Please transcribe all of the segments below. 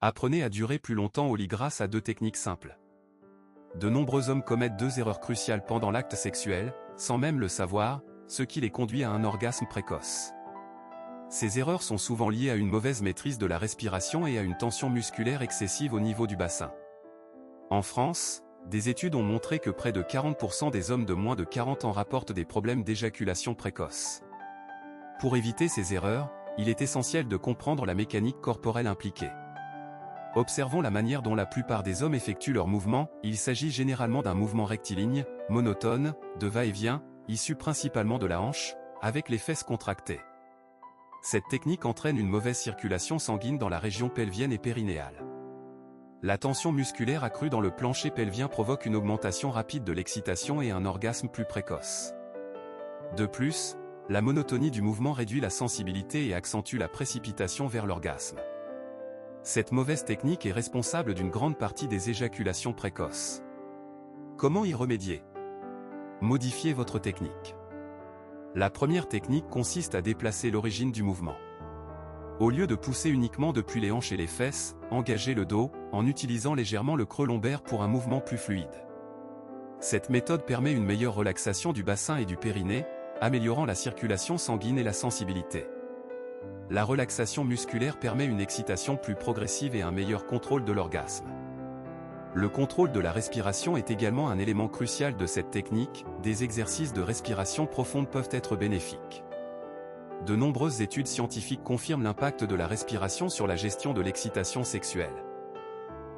Apprenez à durer plus longtemps au lit grâce à 2 techniques simples. De nombreux hommes commettent 2 erreurs cruciales pendant l'acte sexuel, sans même le savoir, ce qui les conduit à un orgasme précoce. Ces erreurs sont souvent liées à une mauvaise maîtrise de la respiration et à une tension musculaire excessive au niveau du bassin. En France, des études ont montré que près de 40% des hommes de moins de 40 ans rapportent des problèmes d'éjaculation précoce. Pour éviter ces erreurs, il est essentiel de comprendre la mécanique corporelle impliquée. Observons la manière dont la plupart des hommes effectuent leurs mouvements. Il s'agit généralement d'un mouvement rectiligne, monotone, de va-et-vient, issu principalement de la hanche, avec les fesses contractées. Cette technique entraîne une mauvaise circulation sanguine dans la région pelvienne et périnéale. La tension musculaire accrue dans le plancher pelvien provoque une augmentation rapide de l'excitation et un orgasme plus précoce. De plus, la monotonie du mouvement réduit la sensibilité et accentue la précipitation vers l'orgasme. Cette mauvaise technique est responsable d'une grande partie des éjaculations précoces. Comment y remédier? Modifiez votre technique. La première technique consiste à déplacer l'origine du mouvement. Au lieu de pousser uniquement depuis les hanches et les fesses, engagez le dos, en utilisant légèrement le creux lombaire pour un mouvement plus fluide. Cette méthode permet une meilleure relaxation du bassin et du périnée, améliorant la circulation sanguine et la sensibilité. La relaxation musculaire permet une excitation plus progressive et un meilleur contrôle de l'orgasme. Le contrôle de la respiration est également un élément crucial de cette technique. Des exercices de respiration profonde peuvent être bénéfiques. De nombreuses études scientifiques confirment l'impact de la respiration sur la gestion de l'excitation sexuelle.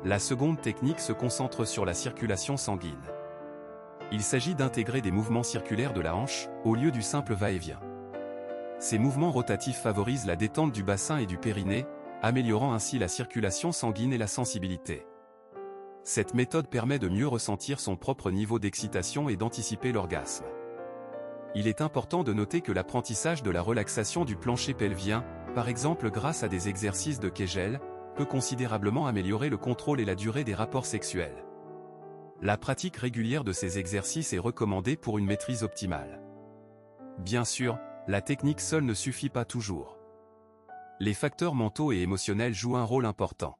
La seconde technique se concentre sur la circulation sanguine. Il s'agit d'intégrer des mouvements circulaires de la hanche, au lieu du simple va-et-vient. Ces mouvements rotatifs favorisent la détente du bassin et du périnée, améliorant ainsi la circulation sanguine et la sensibilité. Cette méthode permet de mieux ressentir son propre niveau d'excitation et d'anticiper l'orgasme. Il est important de noter que l'apprentissage de la relaxation du plancher pelvien, par exemple grâce à des exercices de Kegel, peut considérablement améliorer le contrôle et la durée des rapports sexuels. La pratique régulière de ces exercices est recommandée pour une maîtrise optimale. Bien sûr, la technique seule ne suffit pas toujours. Les facteurs mentaux et émotionnels jouent un rôle important.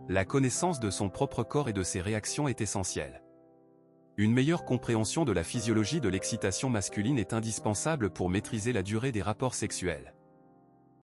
La connaissance de son propre corps et de ses réactions est essentielle. Une meilleure compréhension de la physiologie de l'excitation masculine est indispensable pour maîtriser la durée des rapports sexuels.